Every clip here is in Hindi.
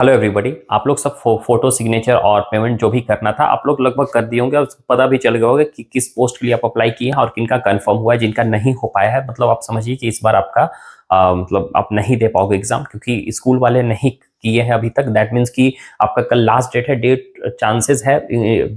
हेलो एवरीबॉडी, आप लोग सब फोटो सिग्नेचर और पेमेंट जो भी करना था आप लोग लगभग कर दिए होंगे और पता भी चल गया होगा कि किस पोस्ट के लिए आप अप्लाई किए हैं और किनका कंफर्म हुआ है। जिनका नहीं हो पाया है मतलब आप समझिए कि इस बार आपका मतलब आप नहीं दे पाओगे एग्जाम, क्योंकि स्कूल वाले नहीं किए हैं अभी तक। दैट मीन्स कि आपका कल लास्ट डेट है, डेट चांसेस है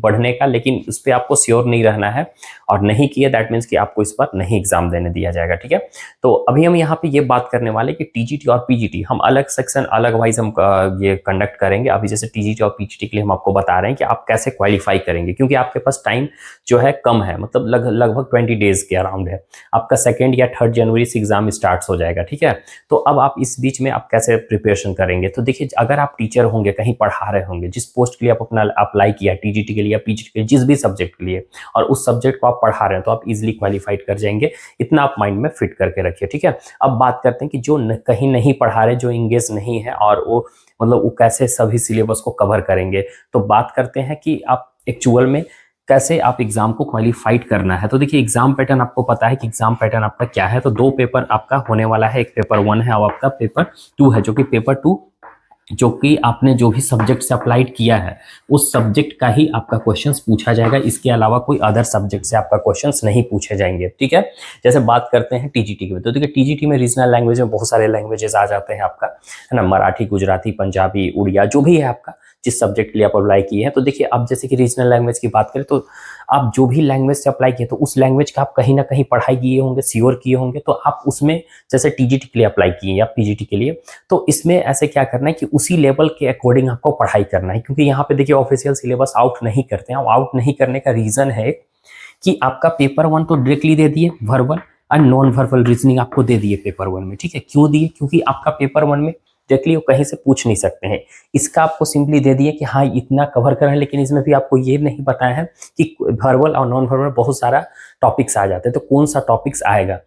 बढ़ने का, लेकिन उस पर आपको श्योर नहीं रहना है। और नहीं किए दैट मीन्स कि आपको इस बार नहीं एग्जाम देने दिया जाएगा, ठीक है। तो अभी हम यहाँ पे ये बात करने वाले कि टीजीटी और पीजीटी हम अलग सेक्शन अलग वाइज हम ये कंडक्ट करेंगे। अभी जैसे टीजीटी और पीजीटी के लिए हम आपको बता रहे हैं कि आप कैसे क्वालिफाई करेंगे, क्योंकि आपके पास टाइम जो है कम है, मतलब लगभग 20 डेज के अराउंड है। आपका 2 या 3 जनवरी से एग्जाम स्टार्ट हो जाएगा, ठीक है। तो अब आप इस बीच में आप कैसे प्रिपरेशन करेंगे, तो देखिए अगर आप टीचर होंगे, कहीं पढ़ा रहे होंगे, जिस पोस्ट के लिए आप अपना अप्लाई किया टीजीटी के लिए या पीजीटी के लिए, जिस भी सब्जेक्ट के लिए, और उस सब्जेक्ट को आप पढ़ा रहे हैं, तो आप इजिली क्वालिफाइड कर जाएंगे। इतना आप माइंड में फिट करके रखिए, ठीक है। अब बात करते हैं कि जो कहीं नहीं पढ़ा रहे, जो इंगेज नहीं है, और वो मतलब वो कैसे सभी सिलेबस को कवर करेंगे। तो बात करते हैं कि आप एक्चुअल में कैसे आप एग्जाम को क्वालिफाइड करना है। तो देखिए एग्जाम पैटर्न आपको पता है कि एग्जाम पैटर्न आपका क्या है। तो 2 पेपर आपका होने वाला है, एक पेपर 1 है और आपका पेपर 2 है। जो कि पेपर 2 जो कि आपने जो भी सब्जेक्ट से अप्लाइड किया है उस सब्जेक्ट का ही आपका क्वेश्चंस पूछा जाएगा। इसके अलावा कोई अदर सब्जेक्ट से आपका क्वेश्चंस नहीं पूछे जाएंगे, ठीक है। जैसे बात करते हैं टीजीटी की, तो देखिए टीजीटी में रीजनल लैंग्वेज में बहुत सारे लैंग्वेजेस आ जाते हैं आपका, है ना। मराठी, गुजराती, पंजाबी, उड़िया, जो भी है आपका जिस सब्जेक्ट के लिए आप अप्लाई किए हैं। तो देखिए अब जैसे कि रीजनल लैंग्वेज की बात करें, तो आप जो भी लैंग्वेज से अप्लाई किए तो उस लैंग्वेज का आप कहीं ना कहीं पढ़ाई किए होंगे, श्योर किए होंगे। तो आप उसमें जैसे टीजीटी के लिए अप्लाई किए या पीजीटी के लिए, तो इसमें ऐसे क्या करना है कि उसी लेवल के अकॉर्डिंग आपको पढ़ाई करना है। क्योंकि यहाँ पे देखिए ऑफिशियल सिलेबस आउट नहीं करते हैं। आउट नहीं करने का रीजन है कि आपका पेपर 1 तो डायरेक्टली दे दिए, वर्बल और नॉन वर्बल रीजनिंग आपको दे दिए पेपर 1 में, ठीक है। क्यों दिए? क्योंकि आपका पेपर 1 में डायरेक्टली वो कहीं से पूछ नहीं सकते हैं। इसका आपको सिंपली दे दिए कि हाँ इतना कवर करना है, लेकिन इसमें भी आपको ये नहीं बताया है कि वर्बल और नॉन वर्बल बहुत सारा टॉपिक्स आ जाते हैं, तो कौन सा टॉपिक्स आएगा।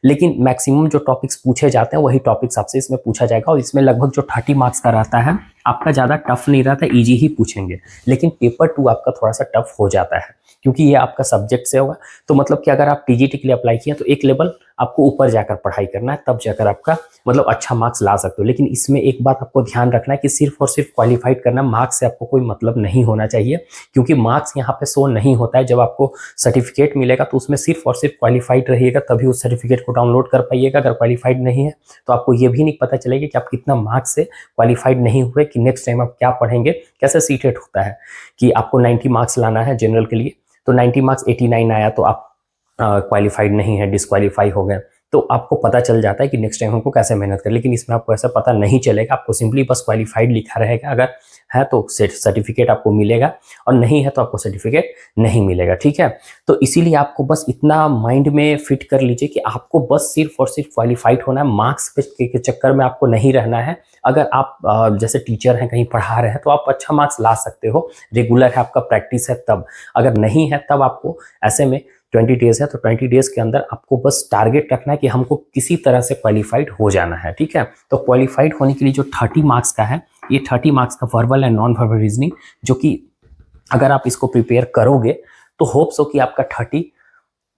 लेकिन मैक्सिमम जो टॉपिक्स पूछे जाते हैं वही टॉपिक्स आपसे इसमें पूछा जाएगा। और इसमें लगभग जो 30 मार्क्स का रहता है आपका ज़्यादा टफ नहीं रहता, ईजी ही पूछेंगे। लेकिन पेपर 2 आपका थोड़ा सा टफ हो जाता है, क्योंकि ये आपका सब्जेक्ट से होगा। तो मतलब कि अगर आप टीजीटी के लिए अप्लाई किए तो एक लेवल आपको ऊपर जाकर पढ़ाई करना है, तब जाकर आपका मतलब अच्छा मार्क्स ला सकते हो। लेकिन इसमें एक बात आपको ध्यान रखना है कि सिर्फ और सिर्फ क्वालिफाइड करना, मार्क्स से आपको कोई मतलब नहीं होना चाहिए। क्योंकि मार्क्स यहाँ पे शो नहीं होता है। जब आपको सर्टिफिकेट मिलेगा तो उसमें सिर्फ और सिर्फ क्वालिफाइड रहिएगा, तभी उस सर्टिफिकेट को डाउनलोड कर पाइएगा। अगर क्वालिफाइड नहीं है तो आपको ये भी नहीं पता चलेगा कि आप कितना मार्क्स से क्वालिफाइड नहीं हुए, कि नेक्स्ट टाइम आप क्या पढ़ेंगे। कैसे सीटेट होता है कि आपको 90 मार्क्स लाना है जनरल के लिए, तो 90 मार्क्स 89 आया तो आप क्वालिफाइड नहीं है, डिस्क्वालीफाई हो गए। तो आपको पता चल जाता है कि नेक्स्ट टाइम हमको कैसे मेहनत करें। लेकिन इसमें आपको ऐसा पता नहीं चलेगा, आपको सिंपली बस क्वालिफाइड लिखा रहेगा। अगर है तो सर्टिफिकेट आपको मिलेगा, और नहीं है तो आपको सर्टिफिकेट नहीं मिलेगा, ठीक है। तो इसीलिए आपको बस इतना माइंड में फिट कर लीजिए कि आपको बस सिर्फ और सिर्फ क्वालिफाइड होना है। मार्क्स के चक्कर में आपको नहीं रहना है। अगर आप जैसे टीचर हैं, कहीं पढ़ा रहे हैं, तो आप अच्छा मार्क्स ला सकते हो, रेगुलर है, आपका प्रैक्टिस है तब। अगर नहीं है तब आपको ऐसे में 20 डेज है तो 20 डेज के अंदर आपको बस टारगेट रखना है कि हमको किसी तरह से क्वालिफाइड हो जाना है, ठीक है। तो क्वालिफाइड होने के लिए जो 30 मार्क्स का है, ये 30 मार्क्स का verbal and non verbal reasoning, जो कि अगर आप इसको प्रिपेयर करोगे तो होप्स हो कि आपका 30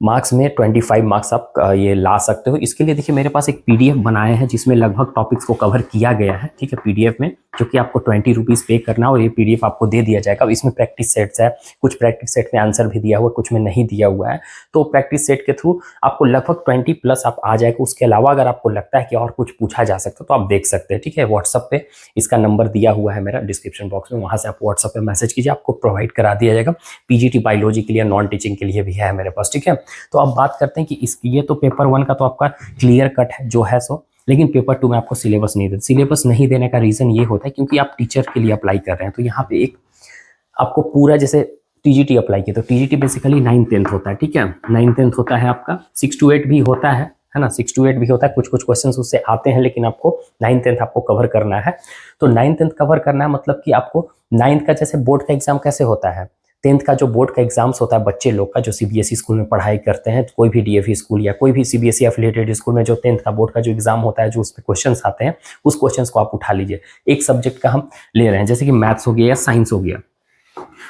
मार्क्स में 25 मार्क्स आप ये ला सकते हो। इसके लिए देखिए मेरे पास एक पीडीएफ बनाए हैं जिसमें लगभग टॉपिक्स को कवर किया गया है, ठीक है, पीडीएफ में, जो कि आपको 20 रुपीज़ पे करना और ये पीडीएफ आपको दे दिया जाएगा। इसमें प्रैक्टिस सेट्स है, कुछ प्रैक्टिस सेट में आंसर भी दिया हुआ है, कुछ में नहीं दिया हुआ है। तो प्रैक्टिस सेट के थ्रू आपको लगभग 20 प्लस आप आ जाएगा। उसके अलावा अगर आपको लगता है कि और कुछ पूछा जा सकता है तो आप देख सकते हैं, ठीक है। व्हाट्सअप पे इसका नंबर दिया हुआ है मेरा डिस्क्रिप्शन बॉक्स में, वहाँ से आप व्हाट्सअप पे मैसेज कीजिए, आपको प्रोवाइड करा दिया जाएगा। पीजीटी बायोलॉजी के लिए, नॉन टीचिंग के लिए भी है मेरे पास, ठीक है। तो अब बात करते हैं कि ये तो पेपर 1 का तो आपका क्लियर कट है जो है सो। लेकिन पेपर 2 में आपको सिलेबस नहीं देते। सिलेबस नहीं देने का रीजन ये होता है क्योंकि आप टीचर के लिए अप्लाई कर रहे हैं। तो यहाँ पे एक आपको पूरा, जैसे टीजीटी अप्लाई किया तो टीजीटी बेसिकली 9th 10th होता है, ठीक है। 9th 10th होता है आपका, 6 to 8 भी होता है ना, 6 to 8 भी होता है। कुछ कुछ क्वेश्चंस उससे आते हैं, लेकिन आपको 9th 10th आपको कवर करना है। तो 9th 10th कवर करना है, मतलब कि आपको 9th का जैसे बोर्ड का एग्जाम कैसे होता है, 10th का जो बोर्ड का एग्जाम्स होता है बच्चे लोग का, जो सीबीएसई स्कूल में पढ़ाई करते हैं, कोई भी डीएवी स्कूल या कोई भी सीबीएसई एफिलिएटेड स्कूल में जो 10th का बोर्ड का जो एग्जाम होता है, जो उस पर क्वेश्चंस आते हैं, उस क्वेश्चंस को आप उठा लीजिए। एक सब्जेक्ट का हम ले रहे हैं, जैसे कि मैथ्स हो गया या साइंस हो गया।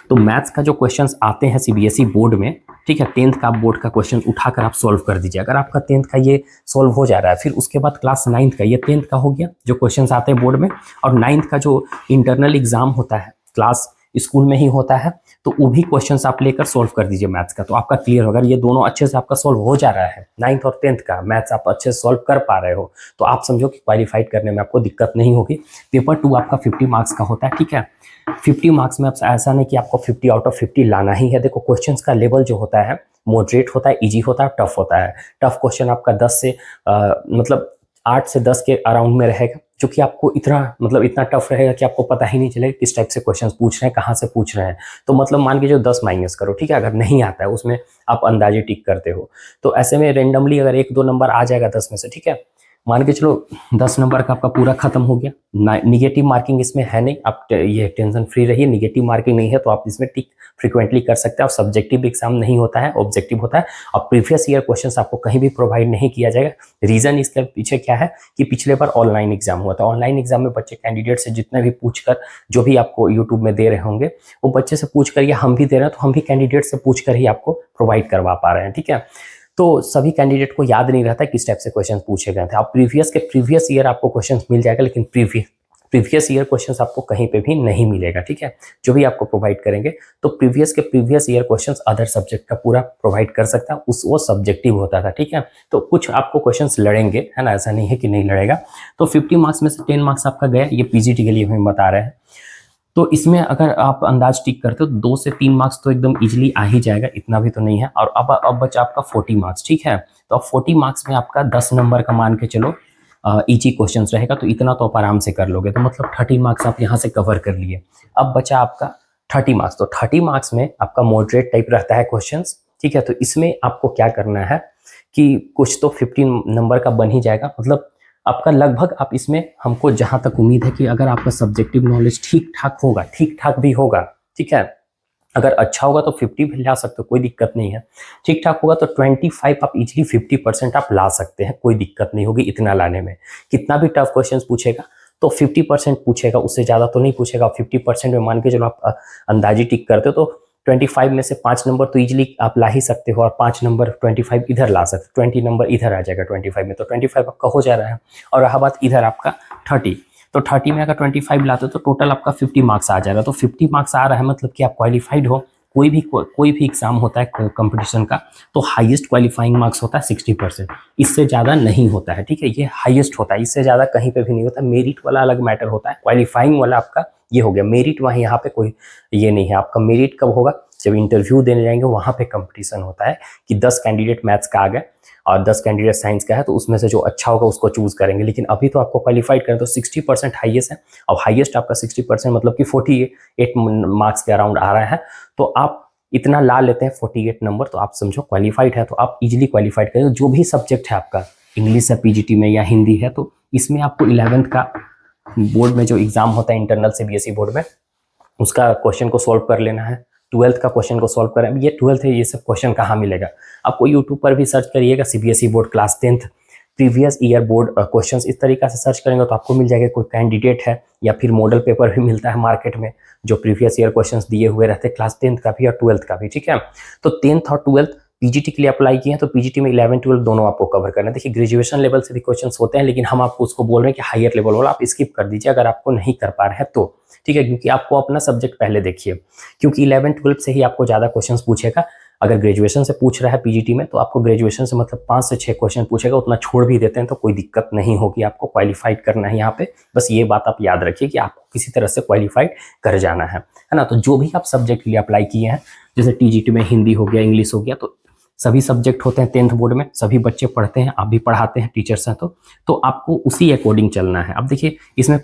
तो मैथ्स का जो क्वेश्चंस आते हैं सीबीएसई बोर्ड में, ठीक है, 10th का बोर्ड का क्वेश्चन उठाकर आप सॉल्व कर दीजिए। अगर आपका 10th का ये सॉल्व हो जा रहा है, फिर उसके बाद क्लास 9th का, ये 10th का हो गया जो क्वेश्चंस आते हैं बोर्ड में, और 9th का जो इंटरनल एग्जाम होता है क्लास स्कूल में ही होता है, तो वो भी क्वेश्चंस आप लेकर सॉल्व कर दीजिए मैथ्स का, तो आपका क्लियर होगा। ये दोनों अच्छे से आपका सॉल्व हो जा रहा है, 9th और 10th का मैथ्स आप अच्छे से सॉल्व कर पा रहे हो, तो आप समझो कि क्वालिफाइड करने में आपको दिक्कत नहीं होगी। पेपर 2 आपका 50 मार्क्स का होता है, ठीक है। 50 मार्क्स में ऐसा नहीं कि आपको 50 आउट ऑफ 50 लाना ही है। देखो क्वेश्चंस का लेवल जो होता है, मॉडरेट होता है, इजी होता है, टफ होता है। टफ क्वेश्चन आपका 10 से मतलब 8 से 10 के अराउंड में रहेगा, जो कि आपको इतना टफ रहेगा कि आपको पता ही नहीं चलेगा किस टाइप से क्वेश्चंस पूछ रहे हैं, कहाँ से पूछ रहे हैं। तो मतलब मान के जो 10 माइनस करो, ठीक है, अगर नहीं आता है उसमें आप अंदाजे टिक करते हो, तो ऐसे में रेंडमली अगर 1-2 नंबर आ जाएगा 10 में से, ठीक है, मान के चलो 10 नंबर का आपका पूरा खत्म हो गया। निगेटिव मार्किंग इसमें है नहीं, आप ये टेंशन फ्री रहिए, निगेटिव मार्किंग नहीं है तो आप इसमें टिक फ्रीक्वेंटली कर सकते हैं। और सब्जेक्टिव एग्जाम नहीं होता है, ऑब्जेक्टिव होता है, और प्रीवियस ईयर क्वेश्चंस आपको कहीं भी प्रोवाइड नहीं किया जाएगा। रीजन इसके पीछे क्या है कि पिछले बार ऑनलाइन एग्जाम हुआ था, ऑनलाइन एग्जाम में बच्चे कैंडिडेट से जितने भी पूछकर, जो भी आपको यूट्यूब में दे रहे होंगे, वो बच्चे से पूछ कर, या हम भी दे रहे हैं तो हम भी कैंडिडेट से पूछ कर ही आपको प्रोवाइड करवा पा रहे हैं, ठीक है। तो सभी कैंडिडेट को याद नहीं रहता किस टाइप से क्वेश्चन पूछे गए थे। आप प्रीवियस ईयर आपको क्वेश्चन मिल जाएगा, लेकिन प्रीवियस ईयर क्वेश्चंस आपको कहीं पे भी नहीं मिलेगा, ठीक है, जो भी आपको प्रोवाइड करेंगे। तो previous year questions other subject का पूरा प्रोवाइड कर सकता है, वो सब्जेक्टिव होता था, ठीक है। तो कुछ आपको क्वेश्चंस लड़ेंगे, है ना, ऐसा नहीं है कि नहीं लड़ेगा। तो 50 मार्क्स में से 10 मार्क्स आपका गया, ये पीजीटी के लिए हम बता रहे हैं। तो इसमें अगर आप अंदाज टिक करते हो तो 2 से 3 मार्क्स तो एकदम इजीली आ ही जाएगा, इतना भी तो नहीं है। और अब बचा आपका 40 मार्क्स, ठीक है। तो अब 40 मार्क्स में आपका 10 नंबर का मान के चलो इजी क्वेश्चंस रहेगा, तो इतना तो आप आराम से कर लोगे, तो मतलब 30 मार्क्स आप यहाँ से कवर कर लिए। अब बचा आपका 30 मार्क्स, तो 30 मार्क्स में आपका मॉडरेट टाइप रहता है क्वेश्चंस, ठीक है। तो इसमें आपको क्या करना है कि कुछ तो 15 नंबर का बन ही जाएगा, मतलब आपका लगभग, आप इसमें हमको जहां तक उम्मीद है कि अगर आपका सब्जेक्टिव नॉलेज ठीक ठाक भी होगा, ठीक है, अगर अच्छा होगा तो 50 भी ला सकते हो, कोई दिक्कत नहीं है। ठीक ठाक होगा तो 25 आप इजीली 50% आप ला सकते हैं, कोई दिक्कत नहीं होगी इतना लाने में। कितना भी टफ क्वेश्चंस पूछेगा तो 50% पूछेगा, उससे ज़्यादा तो नहीं पूछेगा। 50% में मान के चलो आप अंदाजी टिक करते हो तो 25 में से 5 नंबर तो इजीली आप ला ही सकते हो, और 5 नंबर 25 इधर ला सकते हो, 20 नंबर इधर आ जाएगा 25 में, तो 25 आपका हो जा रहा है। और रहा बात इधर आपका 30, तो 30 में अगर 25 लाते हो तो टोटल आपका 50 मार्क्स आ जाएगा। तो 50 मार्क्स आ रहा है मतलब कि आप क्वालिफाइड हो। कोई भी एग्जाम होता है कंपटीशन का, तो हाईएस्ट क्वालिफाइंग मार्क्स होता है 60%, इससे ज़्यादा नहीं होता है, ठीक है, ये हाईएस्ट होता है, इससे ज़्यादा कहीं पे भी नहीं होता। मेरिट वाला अलग मैटर होता है, क्वालिफाइंग वाला आपका ये हो गया मेरिट, वहाँ यहाँ पे कोई ये नहीं है। आपका मेरिट कब होगा, जब इंटरव्यू देने जाएंगे, वहाँ पे कंपटीशन होता है कि 10 कैंडिडेट मैथ्स का आ गए और 10 कैंडिडेट साइंस का है, तो उसमें से जो अच्छा होगा उसको चूज करेंगे। लेकिन अभी तो आपको क्वालिफाइड करें तो 60% हाईएस्ट है, और हाईएस्ट आपका 60% मतलब कि 48 मार्क्स के अराउंड आ रहा है। तो आप इतना ला लेते हैं 48 नंबर, तो आप समझो क्वालिफाइड है, तो आप इजीली क्वालिफाइड करें। जो भी सब्जेक्ट है आपका, इंग्लिश है पीजीटी में या हिंदी है, तो इसमें आपको 11th का बोर्ड में जो एग्जाम होता है इंटरनल सीबीएसई बोर्ड में, उसका क्वेश्चन को सॉल्व कर लेना है। 12th का क्वेश्चन को सॉल्व करें। अब ये 12th है, ये सब क्वेश्चन कहाँ मिलेगा आपको, यूट्यूब पर भी सर्च करिएगा CBSE board class 10th previous year board questions, इस तरीका से सर्च करेंगे तो आपको मिल जाएगा। कोई कैंडिडेट है या फिर मॉडल पेपर भी मिलता है मार्केट में, जो प्रीवियस ईयर क्वेश्चंस दिए हुए रहते हैं क्लास 10th का भी और 12th का भी, ठीक है। तो 10th और 12th पीजीटी के लिए अप्लाई किए हैं, तो पीजीटी में 11-12 दोनों आपको कवर करना है। देखिए ग्रेजुएशन लेवल से भी क्वेश्चंस होते हैं, लेकिन हम आपको उसको बोल रहे हैं कि हायर लेवल वाला आप स्किप कर दीजिए अगर आपको नहीं कर पा रहे हैं तो, ठीक है, क्योंकि आपको अपना सब्जेक्ट पहले देखिए, क्योंकि 11-12 से ही आपको ज़्यादा क्वेश्चन पूछेगा। अगर ग्रेजुएशन से पूछ रहा है पीजीटी में, तो आपको ग्रेजुएशन से मतलब 5 से 6 क्वेश्चन पूछेगा, उतना छोड़ भी देते हैं तो कोई दिक्कत नहीं होगी। आपको क्वालिफाइड करना है यहाँ पे, बस ये बात आप याद रखिए कि आपको किसी तरह से क्वालिफाइड कर जाना है ना। तो जो भी आप सब्जेक्ट के लिए अप्लाई किए हैं, जैसे टीजीटी में हिंदी हो गया, इंग्लिश हो गया, तो सभी सब्जेक्ट होते हैं 10th बोर्ड में, सभी बच्चे पढ़ते हैं, आप भी पढ़ाते हैं, टीचर्स हैं, तो आपको उसी अकॉर्डिंग चलना है। अब देखिए इसमें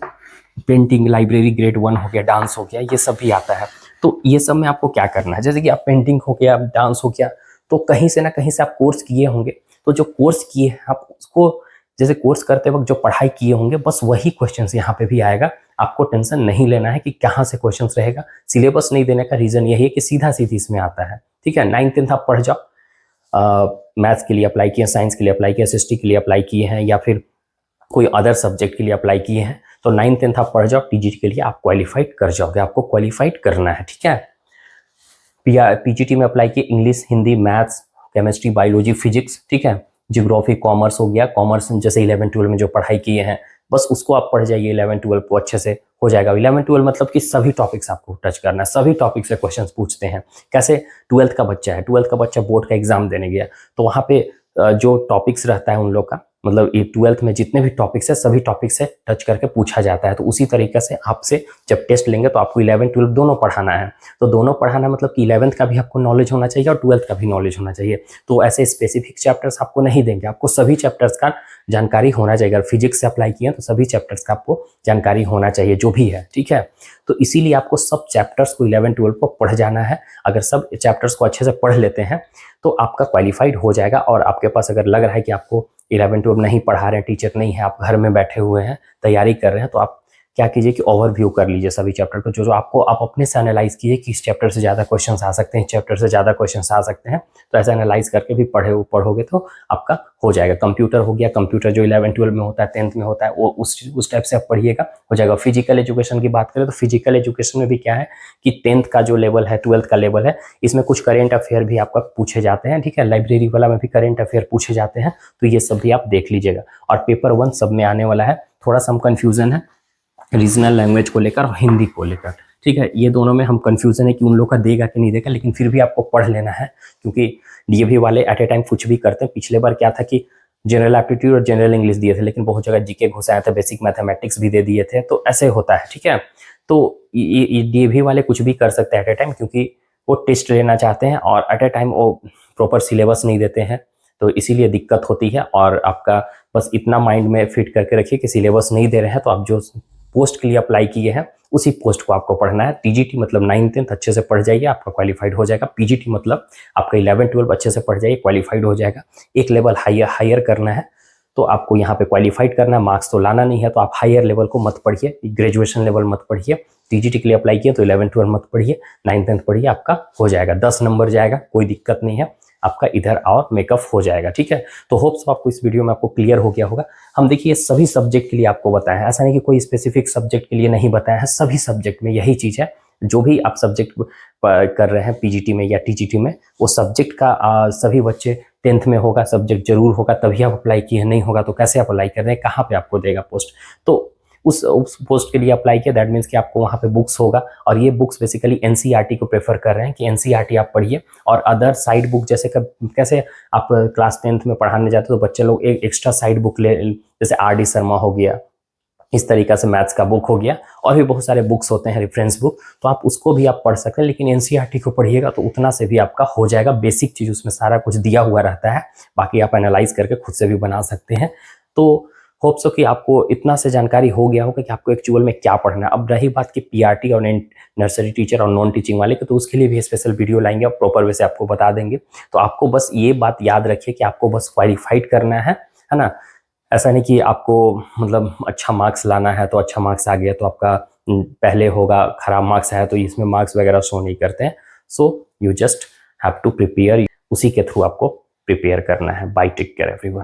पेंटिंग, लाइब्रेरी ग्रेड 1 हो गया, डांस हो गया, ये सब भी आता है। तो ये सब में आपको क्या करना है, जैसे कि आप पेंटिंग हो गया, डांस हो गया, तो कहीं से ना कहीं से आप कोर्स किए होंगे, तो जो कोर्स किए हैं आप उसको, जैसे कोर्स करते वक्त जो पढ़ाई किए होंगे, बस वही क्वेश्चंस यहाँ पे भी आएगा। आपको टेंशन नहीं लेना है कि कहाँ से क्वेश्चंस रहेगा। सिलेबस नहीं देने का रीजन यही है कि सीधा सीधी इसमें आता है, ठीक है। 9th 10th आप पढ़ जाओ, मैथ्स के लिए अप्लाई किए, साइंस के लिए अप्लाई किए, एसएसटी के लिए अप्लाई किए हैं, या फिर कोई अदर सब्जेक्ट के लिए अप्लाई किए हैं, तो 9th 10th आप पढ़ जाओ, टीजीटी के लिए आप क्वालिफाइड कर जाओगे। आपको क्वालिफाइड करना है, ठीक है। पीजीटी में अप्लाई किए English, Hindi, maths, chemistry, biology, physics, ठीक है। ज्योग्राफी, कॉमर्स हो गया, कॉमर्स जैसे 11-12 में जो पढ़ाई किए हैं बस उसको आप पढ़ जाइए, 11-12 को अच्छे से हो जाएगा। 11-12 मतलब कि सभी टॉपिक्स आपको टच करना है, सभी टॉपिक से क्वेश्चंस पूछते हैं। कैसे, 12th का बच्चा है, 12th का बच्चा बोर्ड का एग्जाम देने गया तो वहाँ पे जो टॉपिक्स रहता है उन लोग का, मतलब ये 12th में जितने भी टॉपिक्स है सभी टॉपिक से टच करके पूछा जाता है। तो उसी तरीके से आपसे जब टेस्ट लेंगे तो आपको 11-12 दोनों पढ़ाना है। तो दोनों पढ़ाना मतलब कि 11th का भी आपको नॉलेज होना चाहिए और 12th का भी नॉलेज होना चाहिए। तो ऐसे स्पेसिफिक चैप्टर्स आपको नहीं देंगे, आपको सभी चैप्टर्स का जानकारी होना चाहिए। अगर फिजिक्स से अप्लाई किए तो सभी चैप्टर्स का आपको जानकारी होना चाहिए जो भी है, ठीक है। तो इसीलिए आपको सब चैप्टर्स को 11-12 को पढ़ जाना है। अगर सब चैप्टर्स को अच्छे से पढ़ लेते हैं तो आपका क्वालिफाइड हो जाएगा। और आपके पास अगर लग रहा है कि आपको 11-12 नहीं पढ़ा रहे हैं, टीचर नहीं है, आप घर में बैठे हुए हैं, तैयारी कर रहे हैं, तो आप क्या कीजिए कि ओवरव्यू कर लीजिए सभी चैप्टर को, जो आपको आप अपने से एनालाइज कीजिए कि इस चैप्टर से ज़्यादा क्वेश्चंस आ सकते हैं, इस चैप्टर से ज़्यादा क्वेश्चंस आ सकते हैं। तो ऐसा एनालाइज करके भी पढ़ोगे तो आपका हो जाएगा। कंप्यूटर हो गया, कंप्यूटर जो 11-12 में होता है, 10th में होता है, वो उस टाइप से आप पढ़िएगा, हो जाएगा। फिजिकल एजुकेशन की बात करें तो फिजिकल एजुकेशन में भी क्या है कि 10th का जो लेवल है, 12th का लेवल है, इसमें कुछ करेंट अफेयर भी आपका पूछे जाते हैं, ठीक है। लाइब्रेरी वाला में भी करेंट अफेयर पूछे जाते हैं, तो ये सब भी आप देख लीजिएगा। और पेपर 1 सब में आने वाला है। थोड़ा सा हम कंफ्यूजन है रीजनल लैंग्वेज को लेकर और हिंदी को लेकर, ठीक है। ये दोनों में हम कंफ्यूजन है कि उन लोग का देगा कि नहीं देगा, लेकिन फिर भी आपको पढ़ लेना है, क्योंकि डीएवी वाले एट ए टाइम कुछ भी करते हैं। पिछले बार क्या था कि जनरल एप्टीट्यूड और जनरल इंग्लिश दिए थे, लेकिन बहुत जगह जीके घुसाए थे, बेसिक मैथमेटिक्स भी दे दिए थे, तो ऐसे होता है, ठीक है। तो ये डीएवी वाले कुछ भी कर सकते हैं एट ए टाइम, क्योंकि वो टेस्ट लेना चाहते हैं और एट ए टाइम वो प्रॉपर सिलेबस नहीं देते हैं, तो इसीलिए दिक्कत होती है। और आपका बस इतना माइंड में फिट करके रखिए कि सिलेबस नहीं दे रहे हैं तो आप जो पोस्ट के लिए अप्लाई किए हैं उसी पोस्ट को आपको पढ़ना है। टीजीटी मतलब 9th-10th अच्छे से पढ़ जाइए, आपका क्वालिफाइड हो जाएगा। पीजीटी मतलब आपका 11-12 अच्छे से पढ़ जाइए, क्वालिफाइड हो जाएगा। एक लेवल हायर करना है तो आपको यहाँ पे क्वालिफाइड करना है, मार्क्स तो लाना नहीं है, तो आप हायर लेवल को मत पढ़िए, ग्रेजुएशन लेवल मत पढ़िए। टीजीटी के लिए अप्लाई किए तो 11-12 मत पढ़िए, 9th-10th पढ़िए, आपका हो जाएगा, 10 नंबर जाएगा, कोई दिक्कत नहीं है, आपका इधर और मेकअप हो जाएगा, ठीक है। तो होप्स आपको इस वीडियो में आपको क्लियर हो गया होगा। हम देखिए सभी सब्जेक्ट के लिए आपको बताया है, ऐसा नहीं कि कोई स्पेसिफिक सब्जेक्ट के लिए नहीं बताया है, सभी सब्जेक्ट में यही चीज़ है। जो भी आप सब्जेक्ट कर रहे हैं पीजीटी में या टीजीटी में, वो सब्जेक्ट का सभी बच्चे 10th में होगा, सब्जेक्ट जरूर होगा, तभी आप अप्लाई किए, नहीं होगा तो कैसे अप्लाई कर रहे हैं, कहाँ पे आपको देगा पोस्ट। तो उस पोस्ट के लिए अप्लाई किया, दैट मीन्स कि आपको वहाँ पे बुक्स होगा। और ये बुक्स बेसिकली एनसीईआरटी को प्रेफर कर रहे हैं कि एनसीईआरटी आप पढ़िए। और अदर साइड बुक जैसे कैसे आप क्लास 10th में पढ़ाने जाते हो तो बच्चे लोग एक एक्स्ट्रा साइड बुक ले, जैसे आर डी शर्मा हो गया, इस तरीका से मैथ्स का बुक हो गया, और भी बहुत सारे बुक्स होते हैं रेफरेंस बुक, तो आप उसको भी आप पढ़ सकते हैं। लेकिन एनसीईआरटी को पढ़िएगा तो उतना से भी आपका हो जाएगा, बेसिक चीज़ उसमें सारा कुछ दिया हुआ रहता है, बाकी आप एनालाइज करके खुद से भी बना सकते हैं। तो होप सो कि आपको इतना से जानकारी हो गया होगा कि आपको एक्चुअल में क्या पढ़ना है। अब रही बात कि पीआरटी और नर्सरी टीचर और नॉन टीचिंग वाले, तो उसके लिए भी स्पेशल वीडियो लाएंगे और प्रॉपर वे से आपको बता देंगे। तो आपको बस ये बात याद रखिए कि आपको बस क्वालिफाइड करना है ना। ऐसा नहीं कि आपको मतलब अच्छा मार्क्स लाना है तो अच्छा मार्क्स आ गया तो आपका पहले होगा, खराब मार्क्स आया तो इसमें मार्क्स वगैरह शो नहीं करते हैं। So you just have to prepare, उसी के थ्रू आपको प्रिपेयर करना है। Bye, take care everyone.